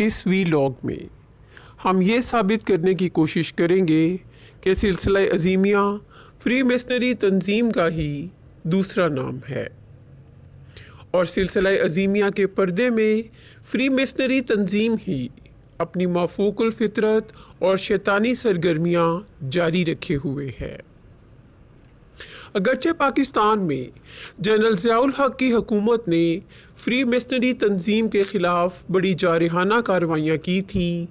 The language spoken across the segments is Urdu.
اس ویلاگ میں ہم یہ ثابت کرنے کی کوشش کریں گے کہ سلسلہ عظیمیہ فری میسنری تنظیم کا ہی دوسرا نام ہے اور سلسلہ عظیمیہ کے پردے میں فری میسنری تنظیم ہی اپنی مافوق الفطرت اور شیطانی سرگرمیاں جاری رکھے ہوئے ہے۔ اگرچہ پاکستان میں جنرل ضیاء الحق کی حکومت نے فری میسنری تنظیم کے خلاف بڑی جارحانہ کارروائیاں کی تھیں،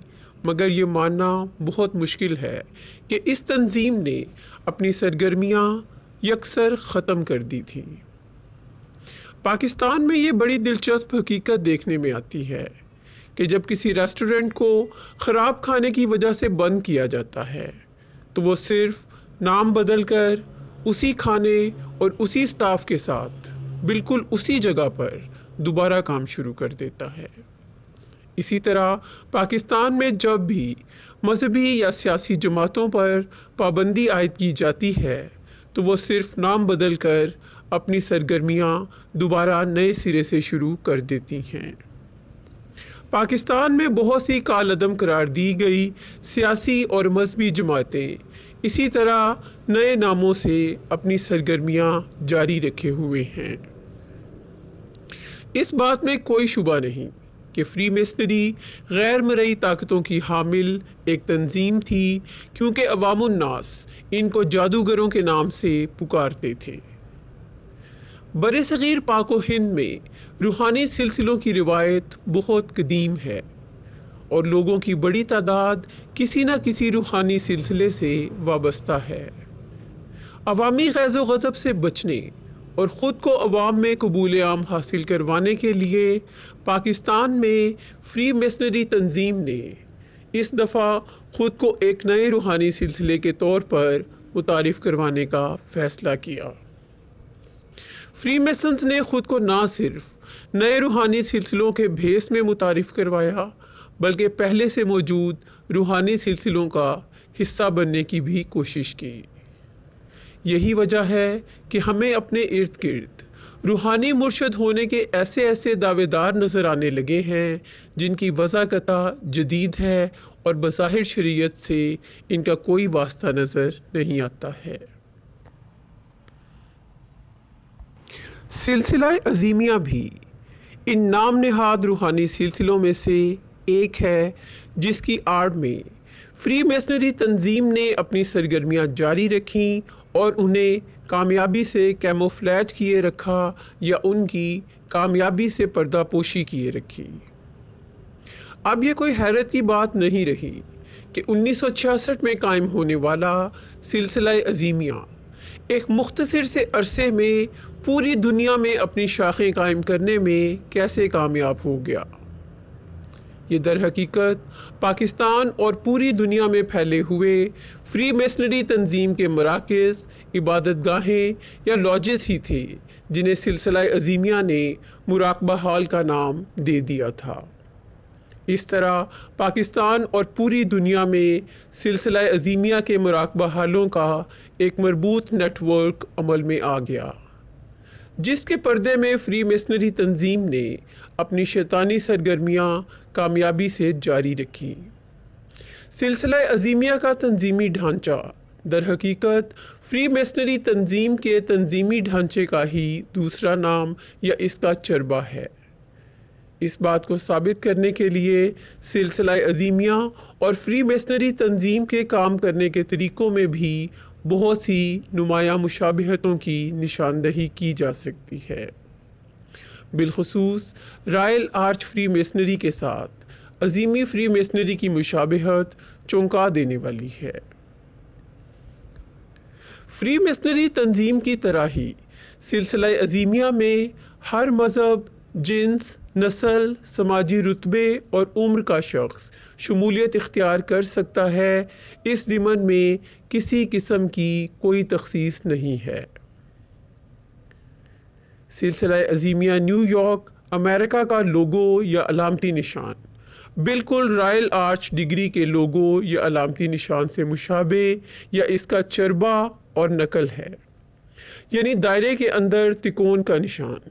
مگر یہ ماننا بہت مشکل ہے کہ اس تنظیم نے اپنی سرگرمیاں یکسر ختم کر دی تھیں۔ پاکستان میں یہ بڑی دلچسپ حقیقت دیکھنے میں آتی ہے کہ جب کسی ریسٹورنٹ کو خراب کھانے کی وجہ سے بند کیا جاتا ہے تو وہ صرف نام بدل کر اسی کھانے اور اسی سٹاف کے ساتھ بالکل اسی جگہ پر دوبارہ کام شروع کر دیتا ہے۔ اسی طرح پاکستان میں جب بھی مذہبی یا سیاسی جماعتوں پر پابندی عائد کی جاتی ہے تو وہ صرف نام بدل کر اپنی سرگرمیاں دوبارہ نئے سرے سے شروع کر دیتی ہیں۔ پاکستان میں بہت سی کالعدم قرار دی گئی سیاسی اور مذہبی جماعتیں اسی طرح نئے ناموں سے اپنی سرگرمیاں جاری رکھے ہوئے ہیں۔ اس بات میں کوئی شبہ نہیں کہ فری میسنری غیر مرئی طاقتوں کی حامل ایک تنظیم تھی، کیونکہ عوام الناس ان کو جادوگروں کے نام سے پکارتے تھے۔ برصغیر پاک و ہند میں روحانی سلسلوں کی روایت بہت قدیم ہے اور لوگوں کی بڑی تعداد کسی نہ کسی روحانی سلسلے سے وابستہ ہے۔ عوامی غیظ و غضب سے بچنے اور خود کو عوام میں قبول عام حاصل کروانے کے لیے پاکستان میں فری میسنری تنظیم نے اس دفعہ خود کو ایک نئے روحانی سلسلے کے طور پر متعارف کروانے کا فیصلہ کیا۔ فری میسنز نے خود کو نہ صرف نئے روحانی سلسلوں کے بھیس میں متعارف کروایا بلکہ پہلے سے موجود روحانی سلسلوں کا حصہ بننے کی بھی کوشش کی۔ یہی وجہ ہے کہ ہمیں اپنے ارد گرد روحانی مرشد ہونے کے ایسے دعوے دار نظر آنے لگے ہیں جن کی وضع قطع جدید ہے اور بظاہر شریعت سے ان کا کوئی واسطہ نظر نہیں آتا ہے۔ سلسلہ عظیمیہ بھی ان نام نہاد روحانی سلسلوں میں سے ایک ہے جس کی آڑ میں فری میسنری تنظیم نے اپنی سرگرمیاں جاری رکھیں اور انہیں کامیابی سے کیموفلیج کیے رکھا یا ان کی کامیابی سے پردہ پوشی کیے رکھی۔ اب یہ کوئی حیرت کی بات نہیں رہی کہ 1966 میں قائم ہونے والا سلسلہ عظیمیہ ایک مختصر سے عرصے میں پوری دنیا میں اپنی شاخیں قائم کرنے میں کیسے کامیاب ہو گیا۔ یہ در حقیقت پاکستان اور پوری دنیا میں پھیلے ہوئے فری میسنری تنظیم کے مراکز، عبادت گاہیں یا لاجز ہی تھے جنہیں سلسلہ عظیمیہ نے مراقبہ ہال کا نام دے دیا تھا۔ اس طرح پاکستان اور پوری دنیا میں سلسلہ عظیمیہ کے مراقبہ ہالوں کا ایک مربوط نیٹ ورک عمل میں آ گیا، جس کے پردے میں فری میسنری تنظیم نے اپنی شیطانی سرگرمیاں کامیابی سے جاری رکھی۔ سلسلہ عظیمیہ کا تنظیمی ڈھانچہ در حقیقت فری میسنری تنظیم کے تنظیمی ڈھانچے کا ہی دوسرا نام یا اس کا چربہ ہے۔ اس بات کو ثابت کرنے کے لیے سلسلہ عظیمیہ اور فری میسنری تنظیم کے کام کرنے کے طریقوں میں بھی بہت سی نمایاں مشابہتوں کی نشاندہی کی جا سکتی ہے۔ بالخصوص رائل آرچ فری میسنری کے ساتھ عظیمی فری میسنری کی مشابہت چونکا دینے والی ہے۔ فری میسنری تنظیم کی طرح ہی سلسلہ عظیمیہ میں ہر مذہب، جنس، نسل، سماجی رتبے اور عمر کا شخص شمولیت اختیار کر سکتا ہے۔ اس ضمن میں کسی قسم کی کوئی تخصیص نہیں ہے۔ سلسلہ عظیمیہ نیو یارک، امریکہ کا لوگو یا علامتی نشان بالکل رائل آرچ ڈگری کے لوگو یا علامتی نشان سے مشابہ یا اس کا چربہ اور نقل ہے، یعنی دائرے کے اندر تکون کا نشان۔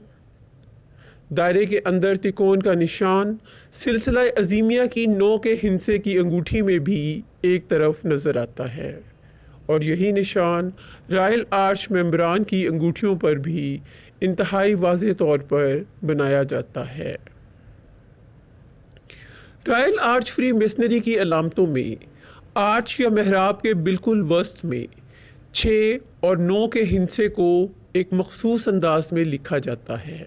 دائرے کے اندر تکون کا نشان سلسلہ عظیمیہ کی 9 کے ہندسے کی انگوٹھی میں بھی ایک طرف نظر آتا ہے، اور یہی نشان رائل آرچ ممبران کی انگوٹھیوں پر بھی انتہائی واضح طور پر بنایا جاتا ہے۔ رائل آرچ فری میسنری کی علامتوں میں آرچ یا محراب کے بالکل وسط میں 6 اور 9 کے ہندسے کو ایک مخصوص انداز میں لکھا جاتا ہے۔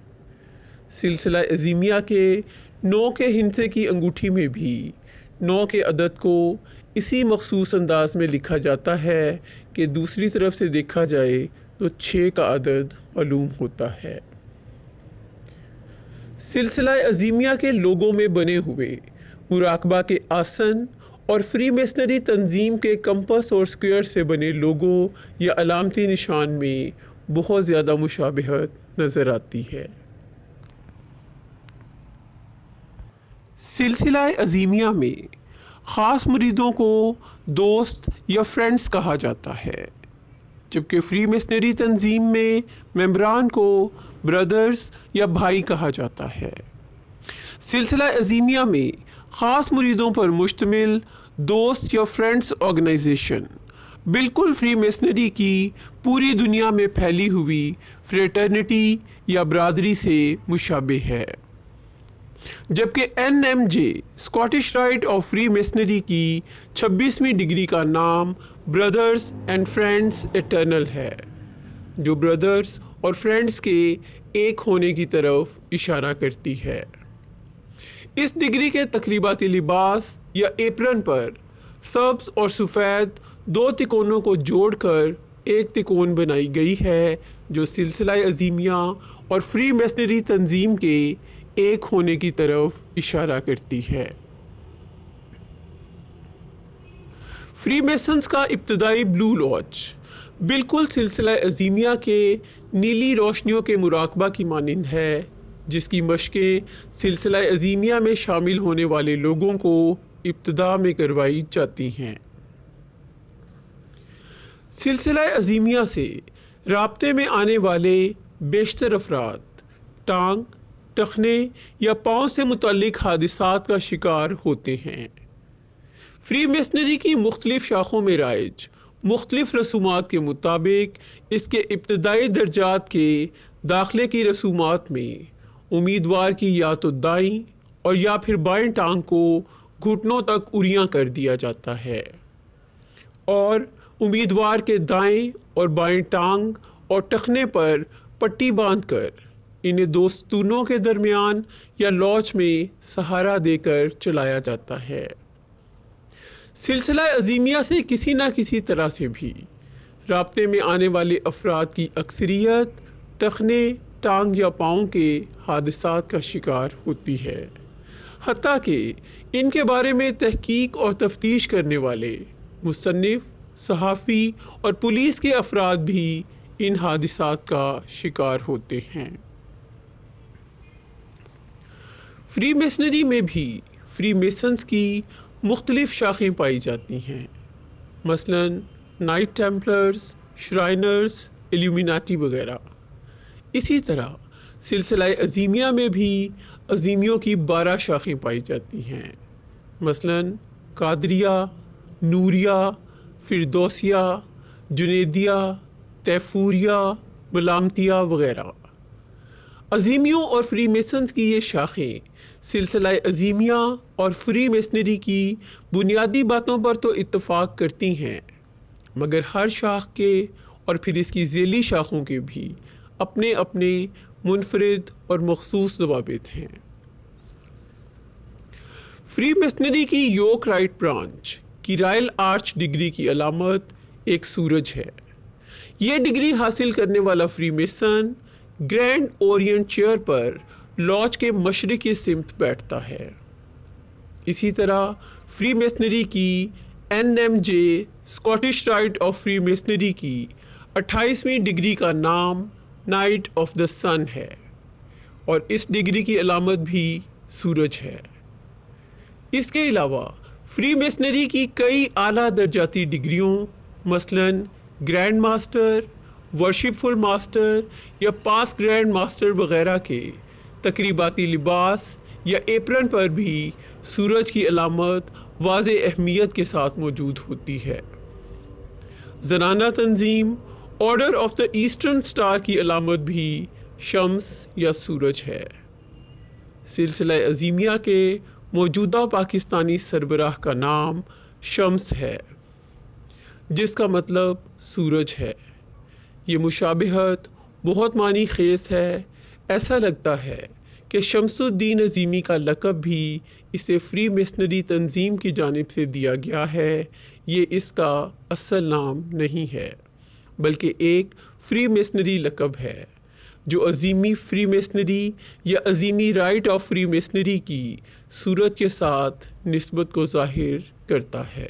سلسلہ عظیمیہ کے 9 کے ہندسے کی انگوٹھی میں بھی 9 کے عدد کو اسی مخصوص انداز میں لکھا جاتا ہے کہ دوسری طرف سے دیکھا جائے تو 6 کا عدد معلوم ہوتا ہے۔ سلسلہ عظیمیہ کے لوگوں میں بنے ہوئے مراقبہ کے آسن اور فری میسنری تنظیم کے کمپس اور سکوئر سے بنے لوگوں یا علامتی نشان میں بہت زیادہ مشابہت نظر آتی ہے۔ سلسلہ عظیمیہ میں خاص مریدوں کو دوست یا فرینڈز کہا جاتا ہے، جبکہ فری میسنری تنظیم میں ممبران کو برادرز یا بھائی کہا جاتا ہے۔ سلسلہ عظیمیہ میں خاص مریدوں پر مشتمل دوست یا فرینڈز آرگنائزیشن بالکل فری میسنری کی پوری دنیا میں پھیلی ہوئی فریٹرنیٹی یا برادری سے مشابہ ہے، جبکہ NMJ Scottish rite of freemasonry کی 26ویں ڈگری کا نام بردرز اینڈ فرینڈز ایٹرنل ہے، جو بردرز اور فرینڈز کے ایک ہونے کی طرف اشارہ کرتی ہے۔ اس ڈگری کے تقریباتی لباس یا ایپرن پر سبز اور سفید 2 تکونوں کو جوڑ کر ایک تکون بنائی گئی ہے، جو سلسلہ عظیمیہ اور فری میسنری تنظیم کے ایک ہونے کی طرف اشارہ کرتی ہے۔ فری میسنز کا ابتدائی بلو لاچ بالکل سلسلہ عظیمیہ کے نیلی روشنیوں کے مراقبہ کی مانند ہے، جس کی مشقیں سلسلہ عظیمیہ میں شامل ہونے والے لوگوں کو ابتدا میں کروائی جاتی ہیں۔ سلسلہ عظیمیہ سے رابطے میں آنے والے بیشتر افراد ٹانگ، ٹخنے یا پاؤں سے متعلق حادثات کا شکار ہوتے ہیں۔ فری میسنری کی مختلف شاخوں میں رائج مختلف رسومات کے مطابق اس کے ابتدائی درجات کے داخلے کی رسومات میں امیدوار کی یا تو دائیں اور یا پھر بائیں ٹانگ کو گھٹنوں تک اریاں کر دیا جاتا ہے، اور امیدوار کے دائیں اور بائیں ٹانگ اور ٹخنے پر پٹی باندھ کر انہیں 2 ستونوں کے درمیان یا لاچ میں سہارا دے کر چلایا جاتا ہے۔ سلسلہ عظیمیہ سے کسی نہ کسی طرح سے بھی رابطے میں آنے والے افراد کی اکثریت ٹخنے، ٹانگ یا پاؤں کے حادثات کا شکار ہوتی ہے، حتیٰ کہ ان کے بارے میں تحقیق اور تفتیش کرنے والے مصنف، صحافی اور پولیس کے افراد بھی ان حادثات کا شکار ہوتے ہیں۔ فری میسنری میں بھی فری میسنز کی مختلف شاخیں پائی جاتی ہیں، مثلا نائٹ ٹیمپلرز، شرائنرز، ایلیومیناٹی وغیرہ۔ اسی طرح سلسلہ عظیمیہ میں بھی عظیمیوں کی 12 شاخیں پائی جاتی ہیں، مثلا قادریہ، نوریہ، فردوسیہ، جنیدیہ، تیفوریہ، ملامتیہ وغیرہ۔ عظیمیوں اور فری میسنز کی یہ شاخیں سلسلہ عظیمیہ اور فری میسنری کی بنیادی باتوں پر تو اتفاق کرتی ہیں، مگر ہر شاخ کے اور پھر اس کی ذیلی شاخوں کے بھی اپنے اپنے منفرد اور مخصوص ضوابط ہیں۔ فری میسنری کی یوک رائٹ برانچ کی رائل آرچ ڈگری کی علامت ایک سورج ہے۔ یہ ڈگری حاصل کرنے والا freemason grand orient chair پر لاچ کے مشرقی سمت بیٹھتا ہے۔ اسی طرح فری میسنری کی NMJ Scottish rite of freemasonry کی 28ویں ڈگری کا نام نائٹ آف دا سن ہے، اور اس ڈگری کی علامت بھی سورج ہے۔ اس کے علاوہ فری میسنری کی کئی اعلیٰ درجاتی ڈگریوں، مثلا گرینڈ ماسٹر، ورشپفل ماسٹر یا پاس گرینڈ ماسٹر وغیرہ کے تقریباتی لباس یا ایپرن پر بھی سورج کی علامت واضح اہمیت کے ساتھ موجود ہوتی ہے۔ زنانہ تنظیم order of the eastern star کی علامت بھی شمس یا سورج ہے۔ سلسلہ عظیمیہ کے موجودہ پاکستانی سربراہ کا نام شمس ہے، جس کا مطلب سورج ہے۔ یہ مشابہت بہت معنی خیز ہے۔ ایسا لگتا ہے کہ شمس الدین عظیمی کا لقب بھی اسے فری میسنری تنظیم کی جانب سے دیا گیا ہے۔ یہ اس کا اصل نام نہیں ہے، بلکہ ایک فری میسنری لقب ہے جو عظیمی فری میسنری یا Azeemi right of freemasonry کی صورت کے ساتھ نسبت کو ظاہر کرتا ہے۔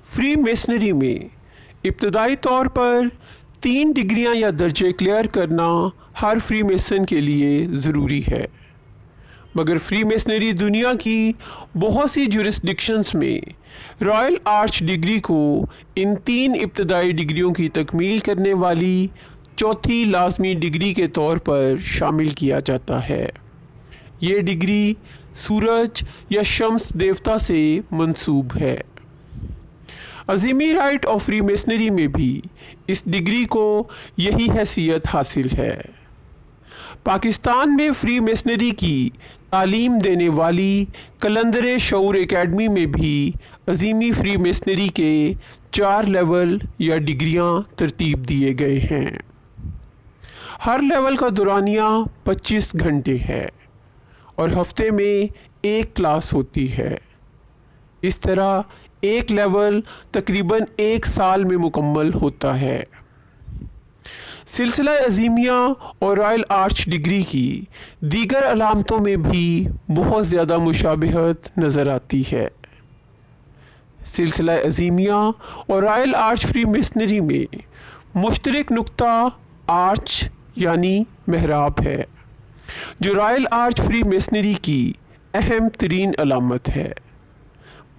فری میسنری میں ابتدائی طور پر 3 ڈگریاں یا درجے کلیئر کرنا ہر فری میسن کے لیے ضروری ہے، مگر فری میسنری دنیا کی بہت سی جورسڈکشنز میں رائل آرچ ڈگری کو ان 3 ابتدائی ڈگریوں کی تکمیل کرنے والی چوتھی لازمی ڈگری کے طور پر شامل کیا جاتا ہے۔ یہ ڈگری سورج یا شمس دیوتا سے منسوب ہے۔ Azeemi right of free masonry میں بھی اس ڈگری کو یہی حیثیت حاصل ہے۔ پاکستان میں فری میسنری کی تعلیم دینے والی قلندر شعور اکیڈمی میں بھی عظیمی فری میسنری کے 4 لیول یا ڈگریاں ترتیب دیے گئے ہیں۔ ہر لیول کا دورانیہ 25 گھنٹے ہے اور ہفتے میں 1 کلاس ہوتی ہے۔ اس طرح ایک لیول تقریباً 1 سال میں مکمل ہوتا ہے۔ سلسلہ عظیمیہ اور رائل آرچ ڈگری کی دیگر علامتوں میں بھی بہت زیادہ مشابہت نظر آتی ہے۔ سلسلہ عظیمیہ اور رائل آرچ فری میسنری میں مشترک نقطہ آرچ یعنی محراب ہے، جو رائل آرچ فری میسنری کی اہم ترین علامت ہے۔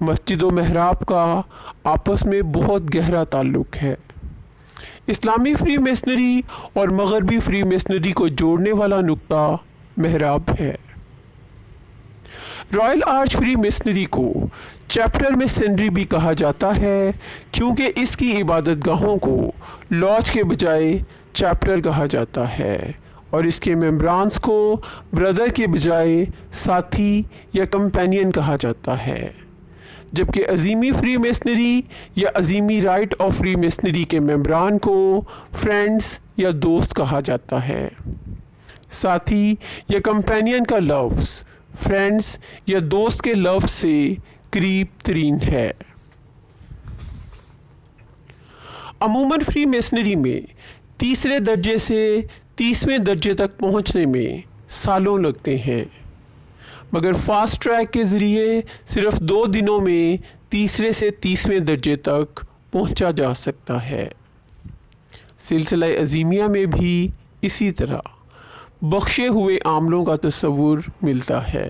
مسجد و محراب کا آپس میں بہت گہرا تعلق ہے۔ اسلامی فری میسنری اور مغربی فری میسنری کو جوڑنے والا نقطہ محراب ہے۔ رائل آرچ فری میسنری کو چیپٹر میسنری بھی کہا جاتا ہے، کیونکہ اس کی عبادت گاہوں کو لاج کے بجائے چیپٹر کہا جاتا ہے اور اس کے ممبرانز کو بردر کے بجائے ساتھی یا کمپینین کہا جاتا ہے، جبکہ عظیمی فری میسنری یا Azeemi right of free masonry کے ممبران کو فرینڈز یا دوست کہا جاتا ہے۔ ساتھی یا کمپینین کا لفظ فرینڈز یا دوست کے لفظ سے قریب ترین ہے۔ عموماً فری میسنری میں تیسرے درجے سے 30ویں درجے تک پہنچنے میں سالوں لگتے ہیں، مگر فاسٹ ٹریک کے ذریعے صرف 2 دنوں میں تیسرے سے 30ویں درجے تک پہنچا جا سکتا ہے۔ سلسلہ عظیمیہ میں بھی اسی طرح بخشے ہوئے عاملوں کا تصور ملتا ہے۔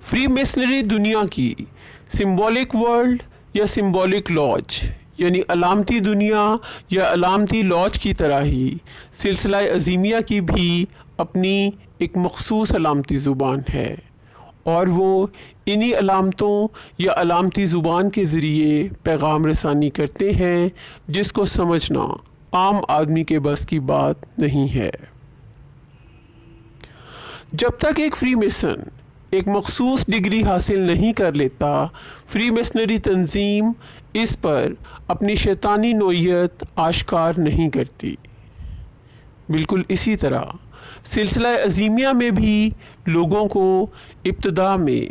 فری میسنری دنیا کی سمبولک ورلڈ یا سمبولک لاج یعنی علامتی دنیا یا علامتی لاج کی طرح ہی سلسلہ عظیمیہ کی بھی اپنی ایک مخصوص علامتی زبان ہے، اور وہ انہی علامتوں یا علامتی زبان کے ذریعے پیغام رسانی کرتے ہیں، جس کو سمجھنا عام آدمی کے بس کی بات نہیں ہے۔ جب تک ایک فری میسن ایک مخصوص ڈگری حاصل نہیں کر لیتا، فری میسنری تنظیم اس پر اپنی شیطانی نوعیت آشکار نہیں کرتی۔ بالکل اسی طرح سلسلہ عظیمیہ میں بھی لوگوں کو ابتدا میں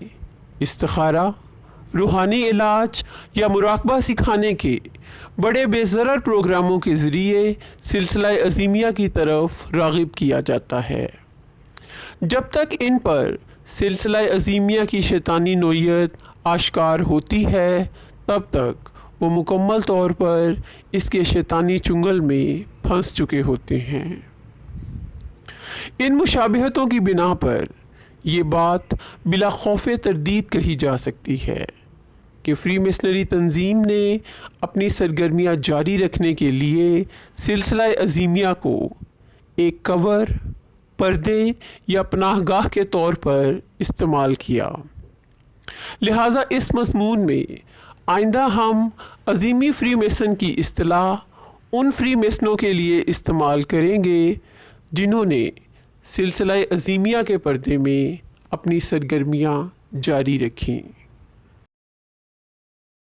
استخارہ، روحانی علاج یا مراقبہ سکھانے کے بڑے بے ضرر پروگراموں کے ذریعے سلسلہ عظیمیہ کی طرف راغب کیا جاتا ہے۔ جب تک ان پر سلسلہ عظیمیہ کی شیطانی نوعیت آشکار ہوتی ہے، تب تک وہ مکمل طور پر اس کے شیطانی چنگل میں پھنس چکے ہوتے ہیں۔ ان مشابہتوں کی بنا پر یہ بات بلا خوف تردید کہی جا سکتی ہے کہ فری میسنری تنظیم نے اپنی سرگرمیاں جاری رکھنے کے لیے سلسلہ عظیمیہ کو ایک کور، پردے یا پناہ گاہ کے طور پر استعمال کیا۔ لہٰذا اس مضمون میں آئندہ ہم عظیمی فری میسن کی اصطلاح ان فری میسنوں کے لیے استعمال کریں گے جنہوں نے سلسلہ عظیمیہ کے پردے میں اپنی سرگرمیاں جاری رکھیں۔